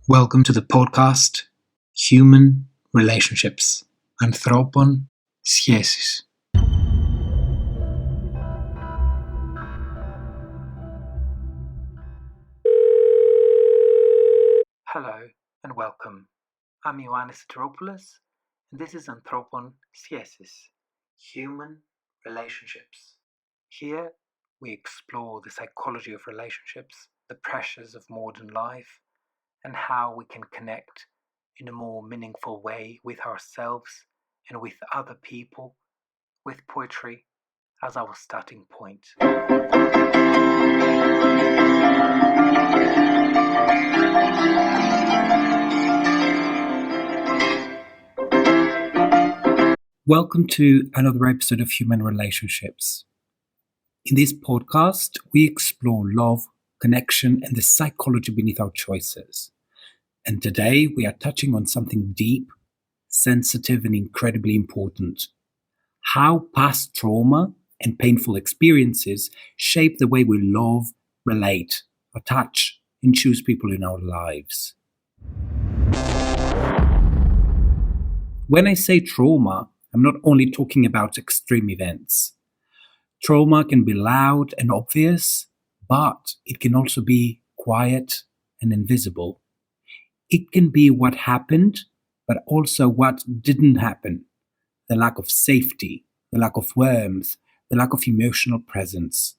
Welcome to the podcast Human Relationships. Ανθρώπων σχέσεις. Hello and welcome. I'm Ioannis Teropoulos and this is Ανθρώπων σχέσεις. Human Relationships. Here we explore the psychology of relationships, the pressures of modern life, and how we can connect in a more meaningful way with ourselves and with other people, with poetry as our starting point. Welcome to another episode of Human Relationships. In this podcast, we explore love, connection, and the psychology beneath our choices. And today we are touching on something deep, sensitive, and incredibly important. How past trauma and painful experiences shape the way we love, relate, attach, and choose people in our lives. When I say trauma, I'm not only talking about extreme events. Trauma can be loud and obvious, but it can also be quiet and invisible. It can be what happened, but also what didn't happen. The lack of safety, the lack of warmth, the lack of emotional presence.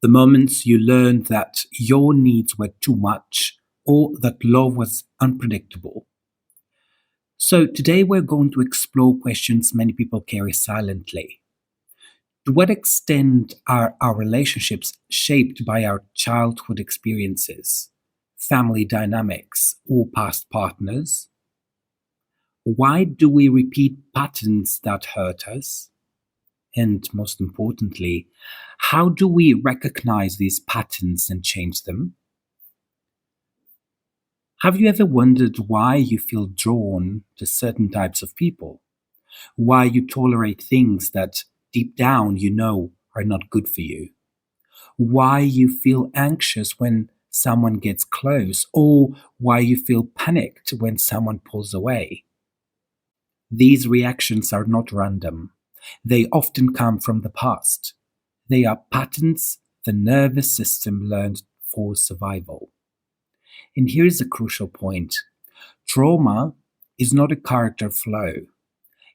The moments you learned that your needs were too much or that love was unpredictable. So today we're going to explore questions many people carry silently. To what extent are our relationships shaped by our childhood experiences, family dynamics, or past partners? Why do we repeat patterns that hurt us? And most importantly, how do we recognize these patterns and change them? Have you ever wondered why you feel drawn to certain types of people? Why you tolerate things that deep down you know are not good for you? Why you feel anxious when someone gets close, or why you feel panicked when someone pulls away? These reactions are not random. They often come from the past. They are patterns the nervous system learned for survival. And here is a crucial point. Trauma is not a character flaw.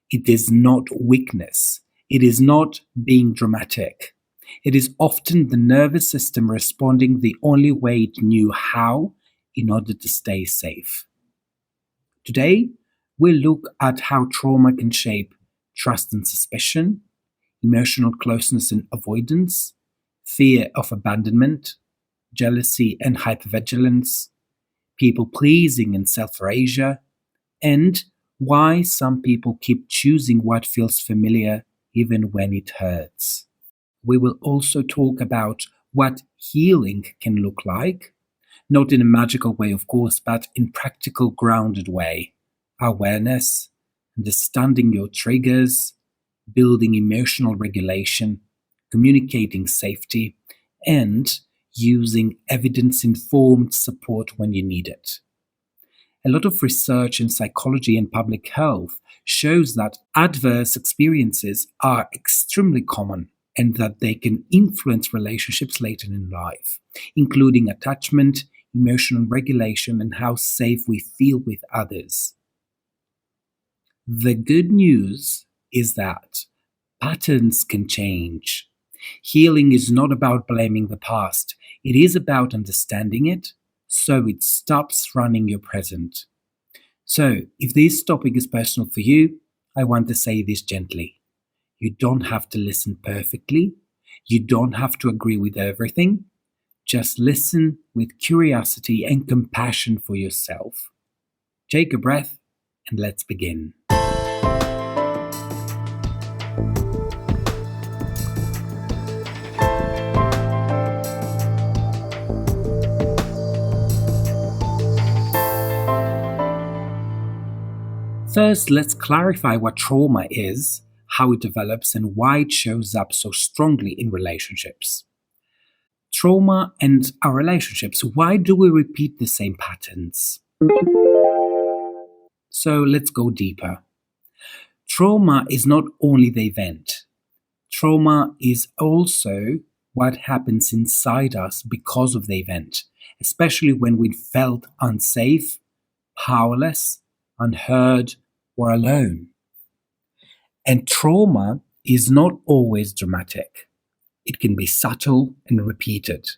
It is not weakness. It is not being dramatic. It is often the nervous system responding the only way it knew how in order to stay safe. Today, we'll look at how trauma can shape trust and suspicion, emotional closeness and avoidance, fear of abandonment, jealousy and hypervigilance, people-pleasing and self-erasure, and why some people keep choosing what feels familiar even when it hurts. We will also talk about what healing can look like, not in a magical way, of course, but in practical, grounded way. Awareness, understanding your triggers, building emotional regulation, communicating safety, and using evidence-informed support when you need it. A lot of research in psychology and public health shows that adverse experiences are extremely common and that they can influence relationships later in life, including attachment, emotional regulation, and how safe we feel with others. The good news is that patterns can change. Healing is not about blaming the past. It is about understanding it so it stops running your present. So, if this topic is personal for you, I want to say this gently. You don't have to listen perfectly. You don't have to agree with everything. Just listen with curiosity and compassion for yourself. Take a breath and let's begin. First, let's clarify what trauma is, how it develops, and why it shows up so strongly in relationships. Trauma and our relationships. Why do we repeat the same patterns? So let's go deeper. Trauma is not only the event, trauma is also what happens inside us because of the event, especially when we felt unsafe, powerless, unheard, or alone. And trauma is not always dramatic. It can be subtle and repeated.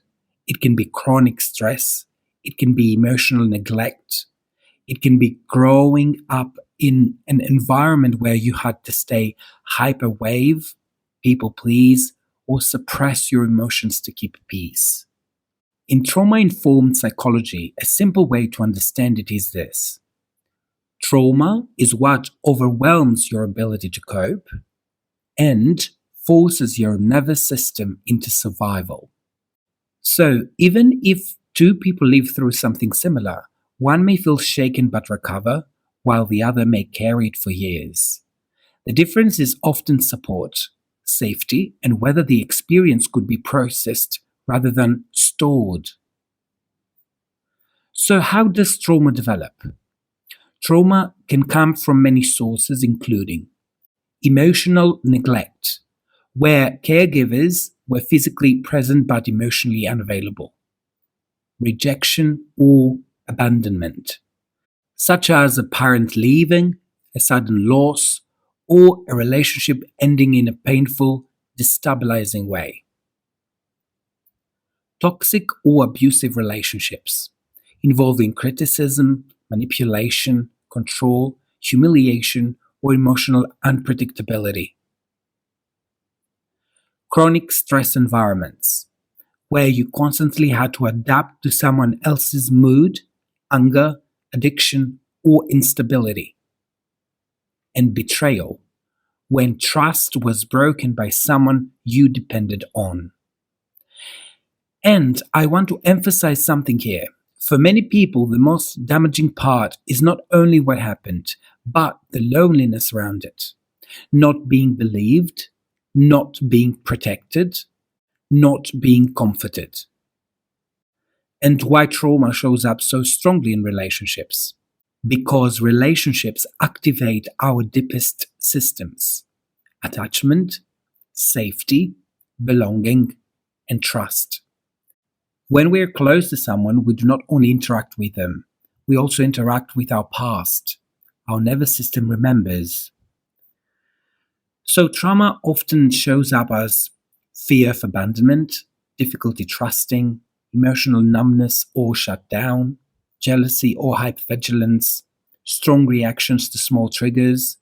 It can be chronic stress. It can be emotional neglect. It can be growing up in an environment where you had to stay hyperwave, people please, or suppress your emotions to keep peace. In trauma informed psychology, a simple way to understand it is this: trauma is what overwhelms your ability to cope and forces your nervous system into survival. So, even if two people live through something similar, one may feel shaken but recover, while the other may carry it for years. The difference is often support, safety, and whether the experience could be processed rather than stored. So, how does trauma develop? Trauma can come from many sources, including emotional neglect, where caregivers were physically present but emotionally unavailable; rejection or abandonment, such as a parent leaving, a sudden loss, or a relationship ending in a painful, destabilizing way; toxic or abusive relationships, involving criticism, manipulation, control, humiliation, or emotional unpredictability; chronic stress environments, where you constantly had to adapt to someone else's mood, anger, addiction, or instability; and betrayal, when trust was broken by someone you depended on. And I want to emphasize something here. For many people, the most damaging part is not only what happened, but the loneliness around it. Not being believed, not being protected, not being comforted. And why trauma shows up so strongly in relationships? Because relationships activate our deepest systems: attachment, safety, belonging, and trust. When we are close to someone, we do not only interact with them, we also interact with our past. Our nervous system remembers. So, trauma often shows up as fear of abandonment, difficulty trusting, emotional numbness or shutdown, jealousy or hypervigilance, strong reactions to small triggers,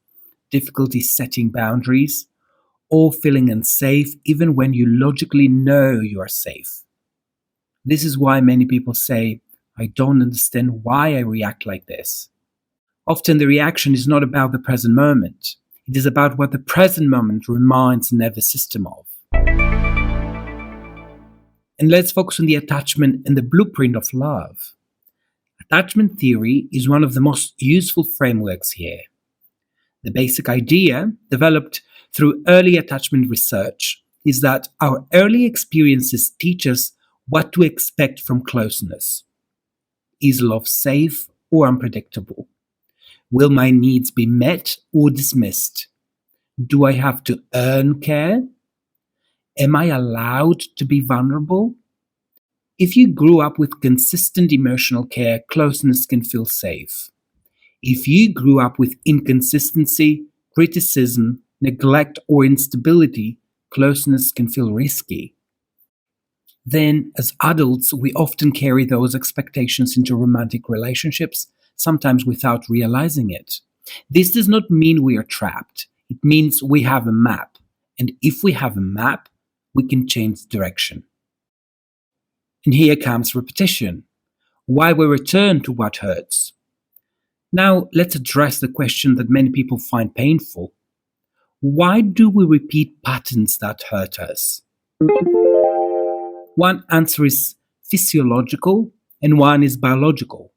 difficulty setting boundaries, or feeling unsafe even when you logically know you are safe. This is why many people say, "I don't understand why I react like this." Often the reaction is not about the present moment. It is about what the present moment reminds the nervous system of. And let's focus on the attachment and the blueprint of love. Attachment theory is one of the most useful frameworks here. The basic idea, developed through early attachment research, is that our early experiences teach us what to expect from closeness. Is love safe or unpredictable? Will my needs be met or dismissed? Do I have to earn care? Am I allowed to be vulnerable? If you grew up with consistent emotional care, closeness can feel safe. If you grew up with inconsistency, criticism, neglect, or instability, closeness can feel risky. Then, as adults, we often carry those expectations into romantic relationships, sometimes without realizing it. This does not mean we are trapped. It means we have a map. And if we have a map, we can change direction. And here comes repetition. Why we return to what hurts. Now, let's address the question that many people find painful. Why do we repeat patterns that hurt us? One answer is physiological and one is biological.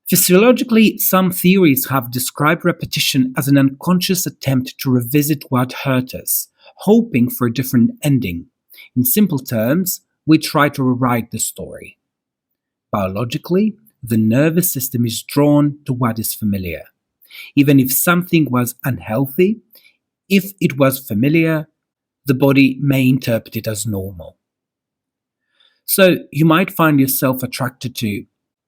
Physiologically, some theories have described repetition as an unconscious attempt to revisit what hurt us, hoping for a different ending. In simple terms, we try to rewrite the story. Biologically, The nervous system is drawn to what is familiar. Even if something was unhealthy, if it was familiar, the body may interpret it as normal. So you might find yourself attracted to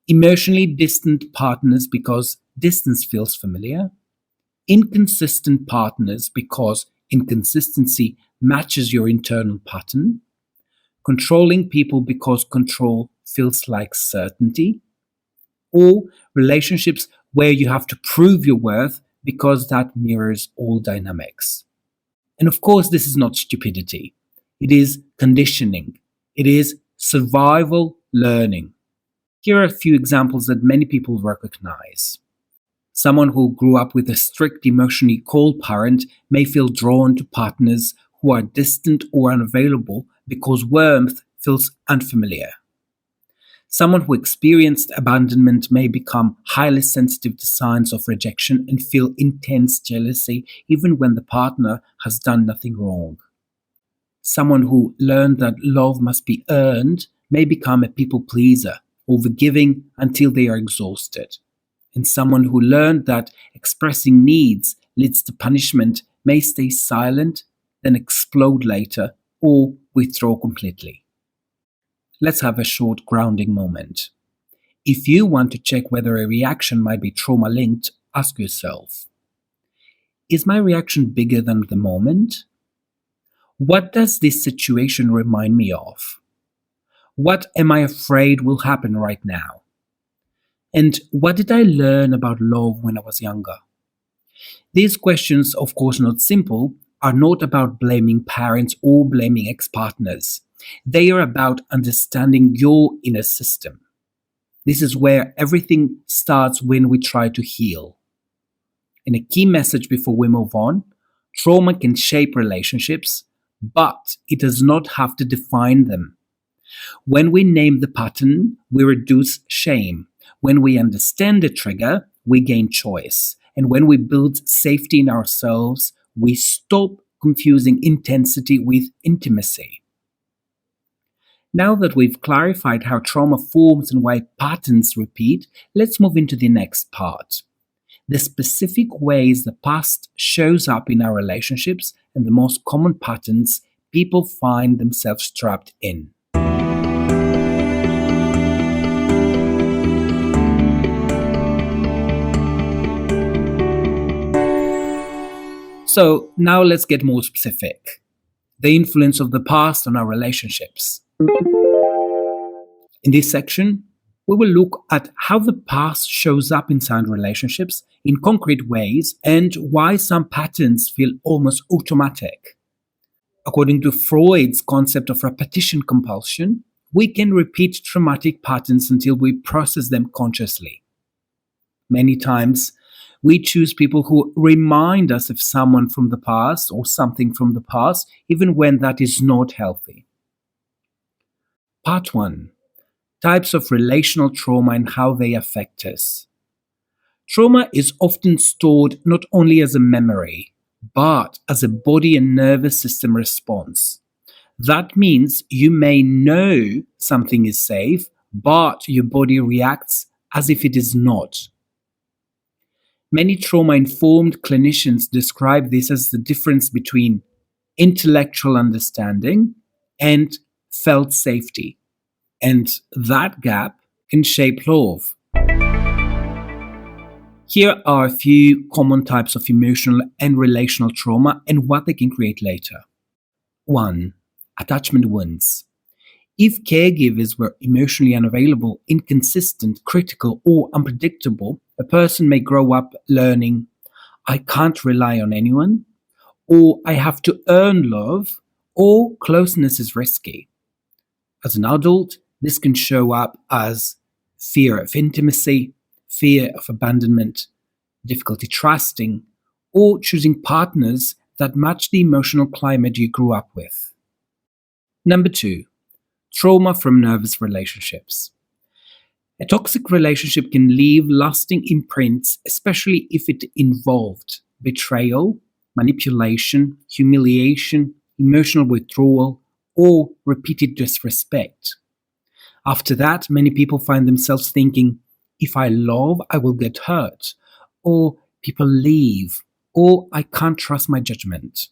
emotionally distant partners because distance feels familiar, inconsistent partners because inconsistency matches your internal pattern, controlling people because control feels like certainty, or relationships where you have to prove your worth because that mirrors all dynamics. And of course, this is not stupidity. It is conditioning. It is survival learning. Here are a few examples that many people recognize. Someone who grew up with a strict, emotionally cold parent may feel drawn to partners who are distant or unavailable because warmth feels unfamiliar. Someone who experienced abandonment may become highly sensitive to signs of rejection and feel intense jealousy even when the partner has done nothing wrong. Someone who learned that love must be earned may become a people pleaser, overgiving until they are exhausted. And someone who learned that expressing needs leads to punishment may stay silent, then explode later, or withdraw completely. Let's have a short grounding moment. If you want to check whether a reaction might be trauma linked, ask yourself, is my reaction bigger than the moment? What does this situation remind me of? What am I afraid will happen right now? And what did I learn about love when I was younger? These questions, of course not simple, are not about blaming parents or blaming ex-partners. They are about understanding your inner system. This is where everything starts when we try to heal. And a key message before we move on, trauma can shape relationships, but it does not have to define them. When we name the pattern, we reduce shame. When we understand the trigger, we gain choice. And when we build safety in ourselves, we stop confusing intensity with intimacy. Now that we've clarified how trauma forms and why patterns repeat, let's move into the next part. The specific ways the past shows up in our relationships and the most common patterns people find themselves trapped in. So now let's get more specific. The influence of the past on our relationships. In this section, we will look at how the past shows up inside relationships in concrete ways and why some patterns feel almost automatic. According to Freud's concept of repetition compulsion, we can repeat traumatic patterns until we process them consciously. Many times, we choose people who remind us of someone from the past or something from the past, even when that is not healthy. Part 1. Types of relational trauma and how they affect us. Trauma is often stored not only as a memory, but as a body and nervous system response. That means you may know something is safe, but your body reacts as if it is not. Many trauma-informed clinicians describe this as the difference between intellectual understanding and felt safety. And that gap can shape love. Here are a few common types of emotional and relational trauma and what they can create later. 1. Attachment wounds. If caregivers were emotionally unavailable, inconsistent, critical, or unpredictable, a person may grow up learning, I can't rely on anyone, or I have to earn love, or closeness is risky. As an adult, this can show up as fear of intimacy, fear of abandonment, difficulty trusting, or choosing partners that match the emotional climate you grew up with. Number 2. Trauma from nervous relationships. A toxic relationship can leave lasting imprints, especially if it involved betrayal, manipulation, humiliation, emotional withdrawal, or repeated disrespect. After that, many people find themselves thinking, if I love, I will get hurt, or people leave, or I can't trust my judgment.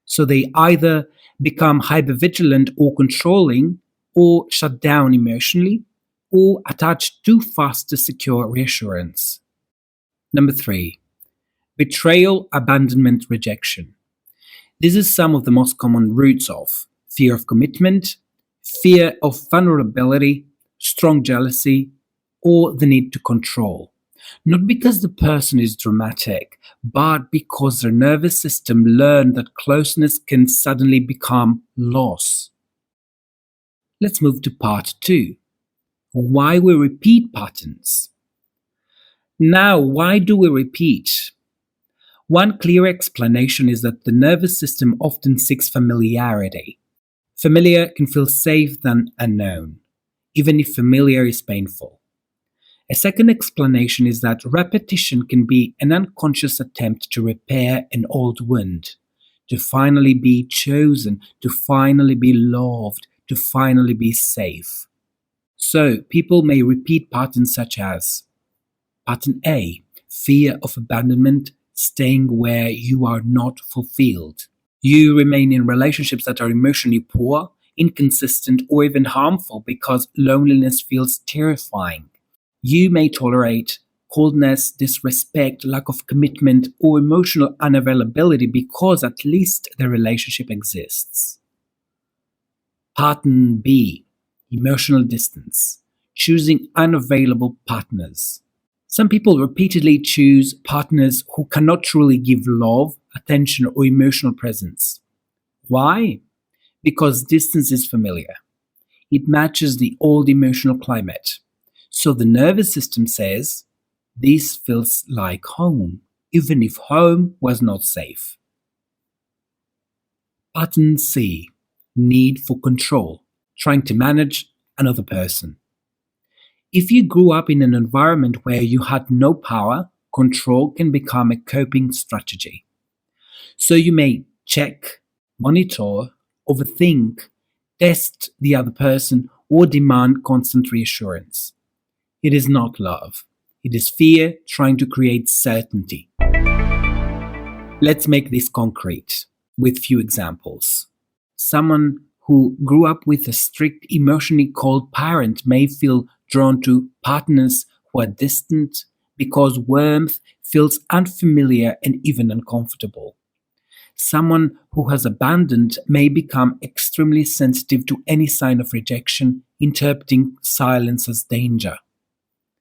So they either become hypervigilant or controlling, or shut down emotionally, or attach too fast to secure reassurance. Number 3, betrayal, abandonment, rejection. This is some of the most common roots of fear of commitment, fear of vulnerability, strong jealousy, or the need to control. Not because the person is dramatic, but because their nervous system learned that closeness can suddenly become loss. Let's move to part 2. Why we repeat patterns. Now, why do we repeat? One clear explanation is that the nervous system often seeks familiarity. Familiar can feel safe than unknown, even if familiar is painful. A second explanation is that repetition can be an unconscious attempt to repair an old wound, to finally be chosen, to finally be loved, to finally be safe. So, people may repeat patterns such as pattern A, fear of abandonment, staying where you are not fulfilled. You remain in relationships that are emotionally poor, inconsistent, or even harmful because loneliness feels terrifying. You may tolerate coldness, disrespect, lack of commitment, or emotional unavailability because at least the relationship exists. Pattern B, emotional distance, choosing unavailable partners. Some people repeatedly choose partners who cannot truly give love, attention, or emotional presence. Why? Because distance is familiar. It matches the old emotional climate. So the nervous system says, this feels like home, even if home was not safe. Pattern C, need for control, trying to manage another person. If you grew up in an environment where you had no power, control can become a coping strategy. So you may check, monitor, overthink, test the other person, or demand constant reassurance. It is not love. It is fear trying to create certainty. Let's make this concrete with few examples. Someone who grew up with a strict, emotionally cold parent may feel drawn to partners who are distant because warmth feels unfamiliar and even uncomfortable. Someone who has abandoned may become extremely sensitive to any sign of rejection, interpreting silence as danger.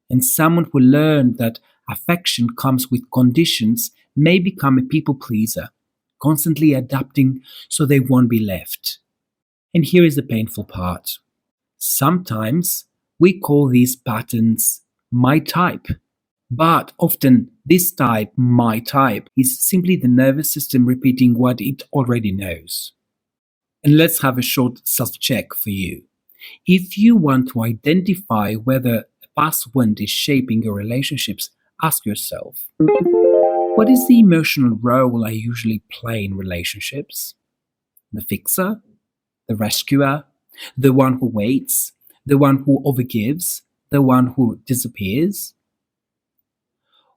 And someone who learned that affection comes with conditions may become a people pleaser, constantly adapting so they won't be left. And here is the painful part. Sometimes we call these patterns my type, but often this type, my type, is simply the nervous system repeating what it already knows. And let's have a short self-check for you. If you want to identify whether a past wound is shaping your relationships, ask yourself, what is the emotional role I usually play in relationships? The fixer? The rescuer? The one who waits? The one who overgives? The one who disappears?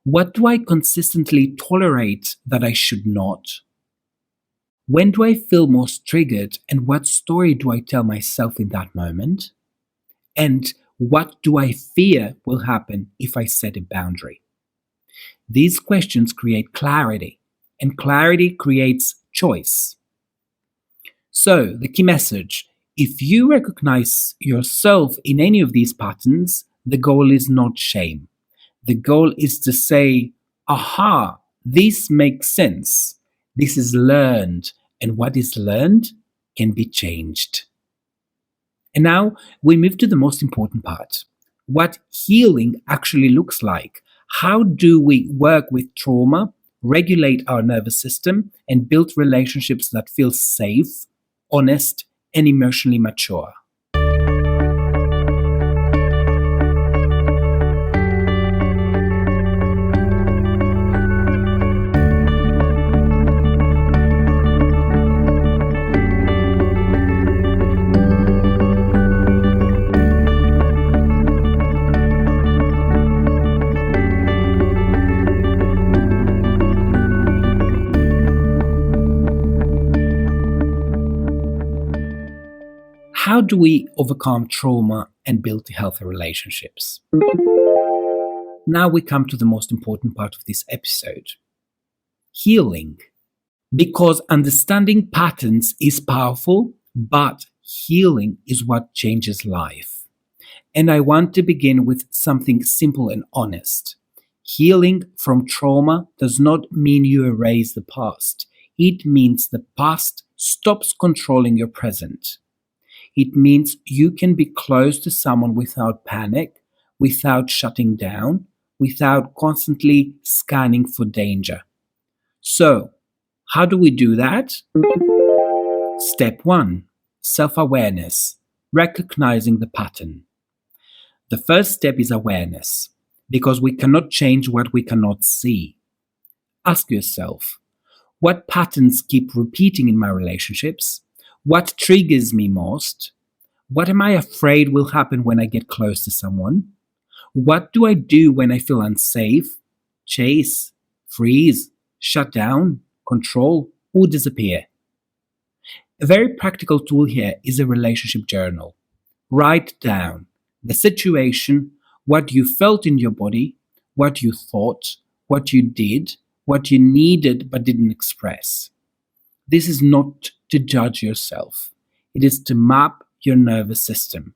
What do I consistently tolerate that I should not? When do I feel most triggered, and what story do I tell myself in that moment? And what do I fear will happen if I set a boundary? These questions create clarity, and clarity creates choice. So, the key message: if you recognize yourself in any of these patterns, the goal is not shame. The goal is to say, aha, this makes sense. This is learned, and what is learned can be changed. And now we move to the most important part: what healing actually looks like. How do we work with trauma, regulate our nervous system, and build relationships that feel safe, honest, and emotionally mature? How do we overcome trauma and build healthy relationships? Now we come to the most important part of this episode: healing. Because understanding patterns is powerful, but healing is what changes life. And I want to begin with something simple and honest. Healing from trauma does not mean you erase the past. It means the past stops controlling your present. It means you can be close to someone without panic, without shutting down, without constantly scanning for danger. So, how do we do that? Step 1: self-awareness, recognizing the pattern. The first step is awareness, because we cannot change what we cannot see. Ask yourself, what patterns keep repeating in my relationships? What triggers me most? What am I afraid will happen when I get close to someone? What do I do when I feel unsafe? Chase, freeze, shut down, control, or disappear? A very practical tool here is a relationship journal. Write down the situation, what you felt in your body, what you thought, what you did, what you needed but didn't express. This is not to judge yourself. It is to map your nervous system.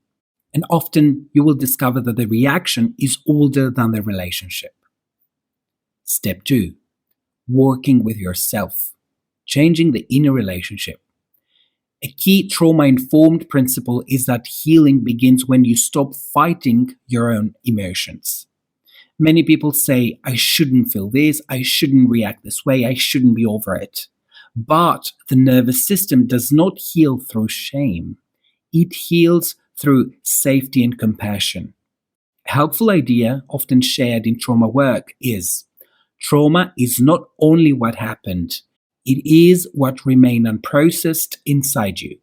And often you will discover that the reaction is older than the relationship. Step 2: working with yourself, changing the inner relationship. A key trauma-informed principle is that healing begins when you stop fighting your own emotions. Many people say, I shouldn't feel this, I shouldn't react this way, I shouldn't be over it. But the nervous system does not heal through shame. It heals through safety and compassion. A helpful idea, often shared in trauma work, is trauma is not only what happened, it is what remained unprocessed inside you.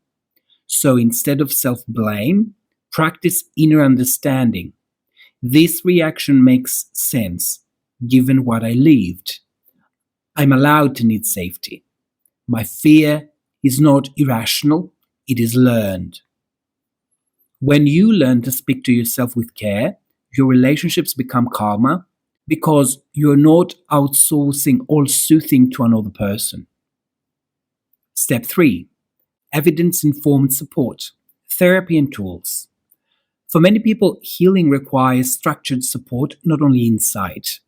So instead of self-blame, practice inner understanding. This reaction makes sense, given what I lived. I'm allowed to need safety. My fear is not irrational, it is learned. When you learn to speak to yourself with care, your relationships become calmer because you're not outsourcing all soothing to another person. Step 3: evidence-informed support, therapy and tools. For many people, healing requires structured support, not only insight.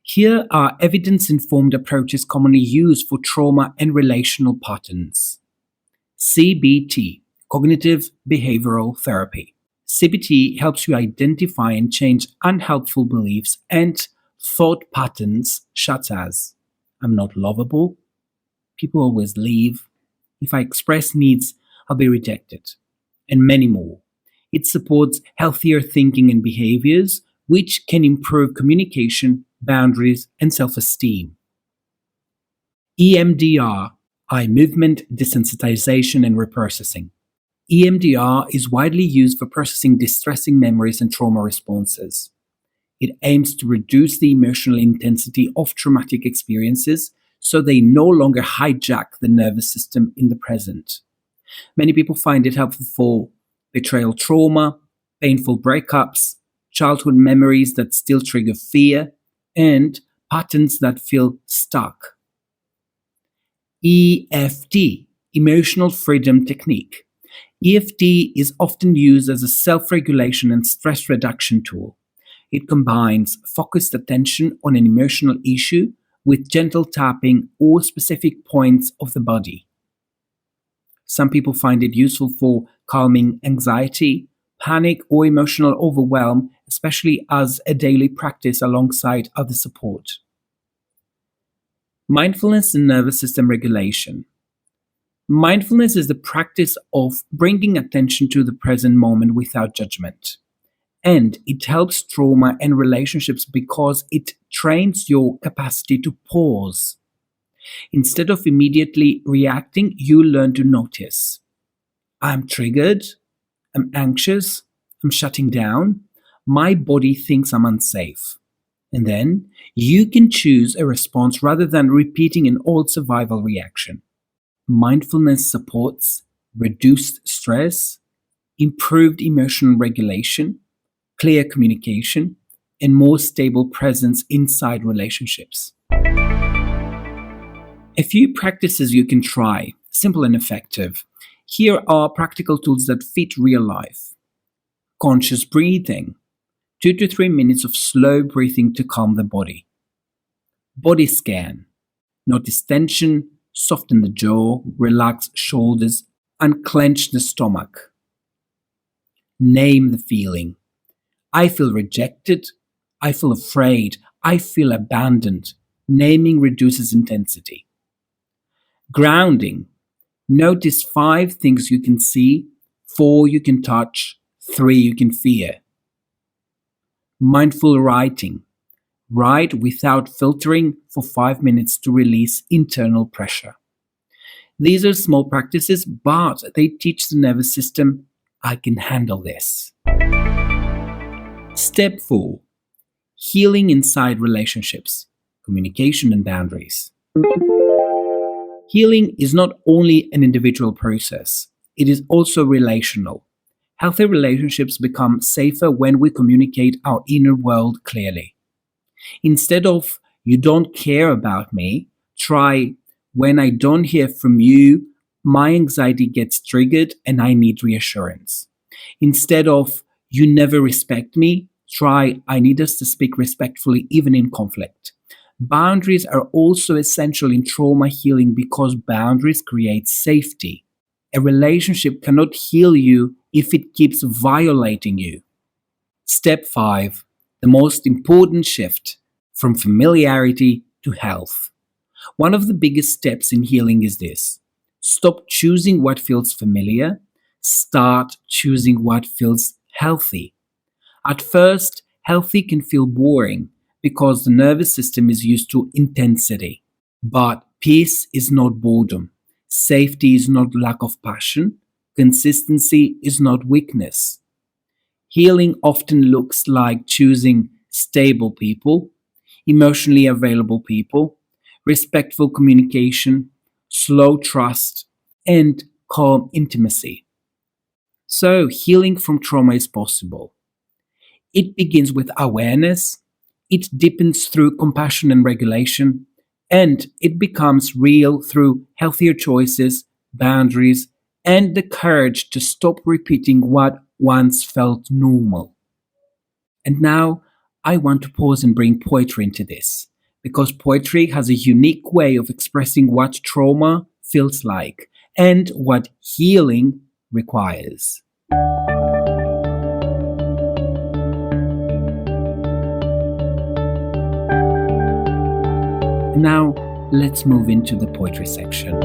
Here are evidence-informed approaches commonly used for trauma and relational patterns. CBT, Cognitive Behavioral Therapy. CBT helps you identify and change unhelpful beliefs and thought patterns such as, I'm not lovable, people always leave, if I express needs, I'll be rejected, and many more. It supports healthier thinking and behaviors, which can improve communication, boundaries, and self-esteem. EMDR, eye movement desensitization and reprocessing. EMDR is widely used for processing distressing memories and trauma responses. It aims to reduce the emotional intensity of traumatic experiences so they no longer hijack the nervous system in the present. Many people find it helpful for betrayal trauma, painful breakups, childhood memories that still trigger fear, and patterns that feel stuck. EFT, Emotional Freedom Technique. EFT is often used as a self-regulation and stress reduction tool. It combines focused attention on an emotional issue with gentle tapping or specific points of the body. Some people find it useful for calming anxiety, panic, or emotional overwhelm, especially as a daily practice alongside other support. Mindfulness and nervous system regulation. Mindfulness is the practice of bringing attention to the present moment without judgment. And it helps trauma and relationships because it trains your capacity to pause. Instead of immediately reacting, you learn to notice. I'm triggered, I'm anxious, I'm shutting down, my body thinks I'm unsafe. And then you can choose a response rather than repeating an old survival reaction. Mindfulness supports reduced stress, improved emotional regulation, clear communication, and more stable presence inside relationships. A few practices you can try, simple and effective. Here are practical tools that fit real life. Conscious breathing, 2 to 3 minutes of slow breathing to calm the body. Body scan, notice tension, soften the jaw, relax shoulders, unclench the stomach. Name the feeling. I feel rejected, I feel afraid, I feel abandoned. Naming reduces intensity. Grounding. Notice 5 things you can see, 4 you can touch, 3 you can fear. Mindful writing. Write without filtering for 5 minutes to release internal pressure. These are small practices, but they teach the nervous system, I can handle this. Step 4. Healing inside relationships, communication and boundaries. Healing is not only an individual process, it is also relational. Healthy relationships become safer when we communicate our inner world clearly. Instead of, you don't care about me, try, when I don't hear from you, my anxiety gets triggered and I need reassurance. Instead of, you never respect me, try, I need us to speak respectfully even in conflict. Boundaries are also essential in trauma healing because boundaries create safety. A relationship cannot heal you if it keeps violating you. Step 5. The most important shift from familiarity to health. One of the biggest steps in healing is this. Stop choosing what feels familiar. Start choosing what feels healthy. At first, healthy can feel boring because the nervous system is used to intensity. But peace is not boredom. Safety is not lack of passion. Consistency is not weakness. Healing often looks like choosing stable people, emotionally available people, respectful communication, slow trust, and calm intimacy. So, healing from trauma is possible. It begins with awareness, it deepens through compassion and regulation, and it becomes real through healthier choices, boundaries, and the courage to stop repeating what once felt normal. And now, I want to pause and bring poetry into this, because poetry has a unique way of expressing what trauma feels like and what healing requires. Now, let's move into the poetry section.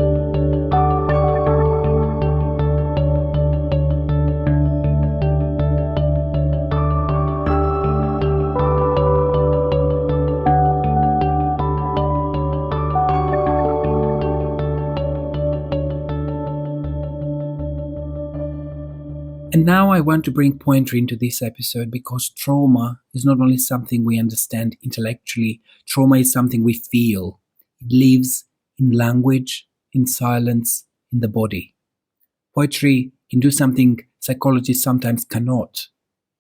And now I want to bring poetry into this episode because trauma is not only something we understand intellectually, trauma is something we feel. It lives in language, in silence, in the body. Poetry can do something psychologists sometimes cannot.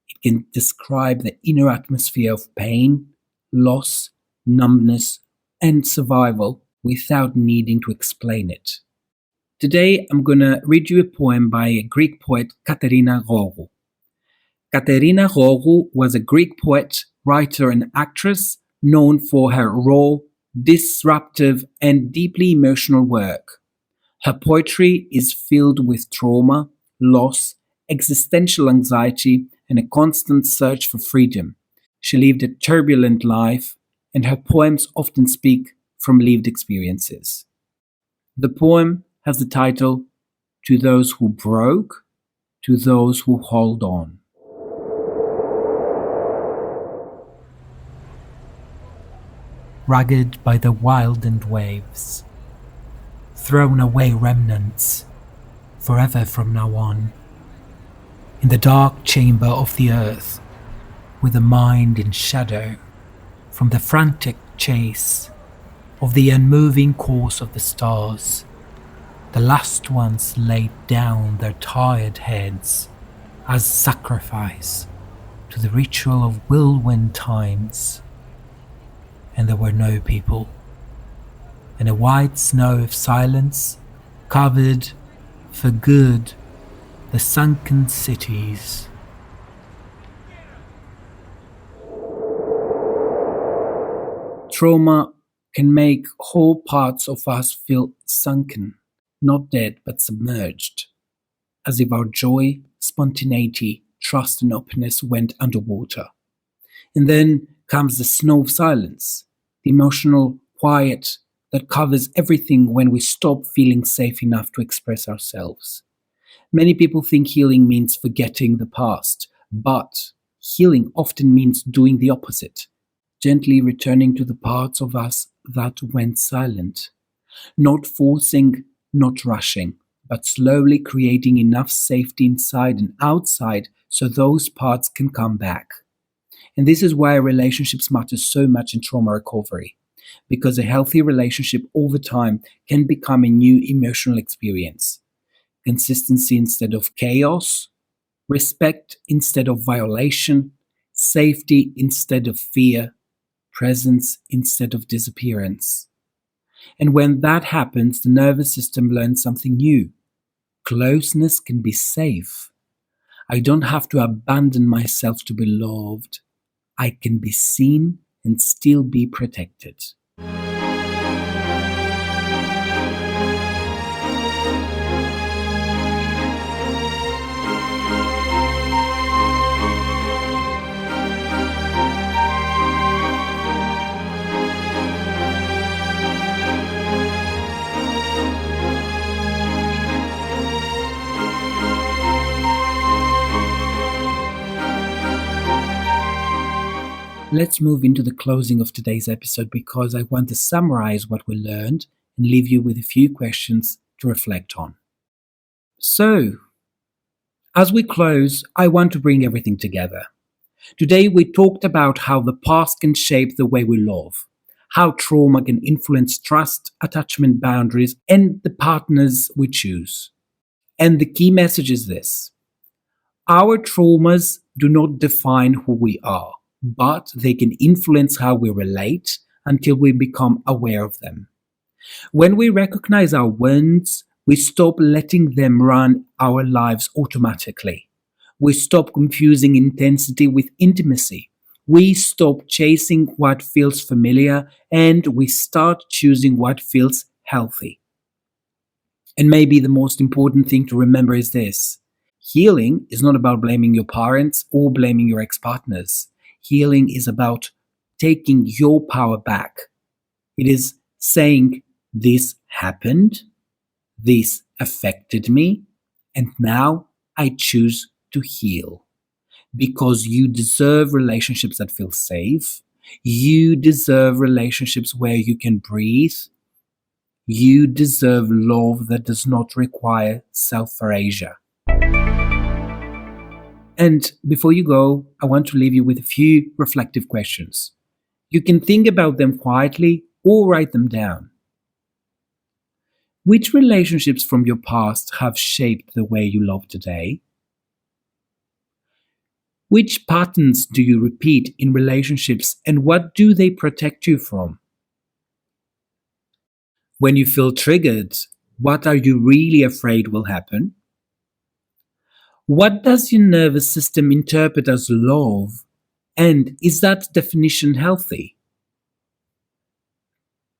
It can describe the inner atmosphere of pain, loss, numbness, and survival without needing to explain it. Today, I'm going to read you a poem by a Greek poet, Katerina Rorou. Katerina Rorou was a Greek poet, writer, and actress known for her raw, disruptive, and deeply emotional work. Her poetry is filled with trauma, loss, existential anxiety, and a constant search for freedom. She lived a turbulent life, and her poems often speak from lived experiences. The poem has the title, To Those Who Broke, To Those Who Hold On. Ragged by the wild waves, thrown away remnants, forever from now on, in the dark chamber of the earth, with a mind in shadow, from the frantic chase of the unmoving course of the stars, the last ones laid down their tired heads as sacrifice to the ritual of whirlwind times. And there were no people, and a white snow of silence covered for good the sunken cities. Trauma can make whole parts of us feel sunken, not dead but submerged, as if our joy, spontaneity, trust and openness went underwater. And then comes the snow of silence, the emotional quiet that covers everything when we stop feeling safe enough to express ourselves. Many people think healing means forgetting the past, but healing often means doing the opposite, gently returning to the parts of us that went silent. Not forcing, not rushing, but slowly creating enough safety inside and outside so those parts can come back. And this is why relationships matter so much in trauma recovery, because a healthy relationship over time can become a new emotional experience. Consistency instead of chaos, respect instead of violation, safety instead of fear, presence instead of disappearance. And when that happens, the nervous system learns something new. Closeness can be safe. I don't have to abandon myself to be loved. I can be seen and still be protected. Let's move into the closing of today's episode because I want to summarize what we learned and leave you with a few questions to reflect on. So, as we close, I want to bring everything together. Today we talked about how the past can shape the way we love, how trauma can influence trust, attachment boundaries, and the partners we choose. And the key message is this: our traumas do not define who we are, but they can influence how we relate until we become aware of them. When we recognize our wounds, we stop letting them run our lives automatically. We stop confusing intensity with intimacy. We stop chasing what feels familiar and we start choosing what feels healthy. And maybe the most important thing to remember is this: healing is not about blaming your parents or blaming your ex-partners. Healing is about taking your power back. It is saying, this happened, this affected me, and now I choose to heal. Because you deserve relationships that feel safe. You deserve relationships where you can breathe. You deserve love that does not require self-erasure. And before you go, I want to leave you with a few reflective questions. You can think about them quietly or write them down. Which relationships from your past have shaped the way you love today? Which patterns do you repeat in relationships and what do they protect you from? When you feel triggered, what are you really afraid will happen? What does your nervous system interpret as love, and is that definition healthy?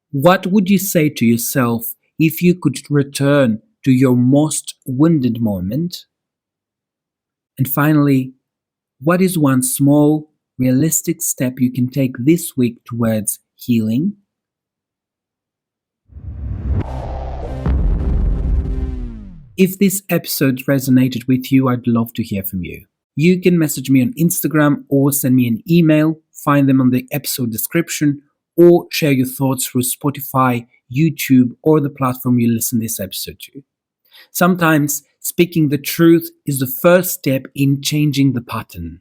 What would you say to yourself if you could return to your most wounded moment? And finally, what is one small, realistic step you can take this week towards healing? If this episode resonated with you, I'd love to hear from you. You can message me on Instagram or send me an email, find them on the episode description, or share your thoughts through Spotify, YouTube, or the platform you listen this episode to. Sometimes speaking the truth is the first step in changing the pattern.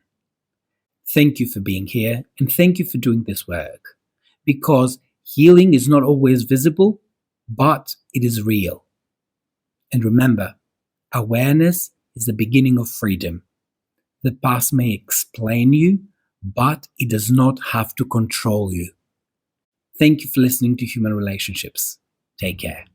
Thank you for being here, and thank you for doing this work. Because healing is not always visible, but it is real. And remember, awareness is the beginning of freedom. The past may explain you, but it does not have to control you. Thank you for listening to Human Relationships. Take care.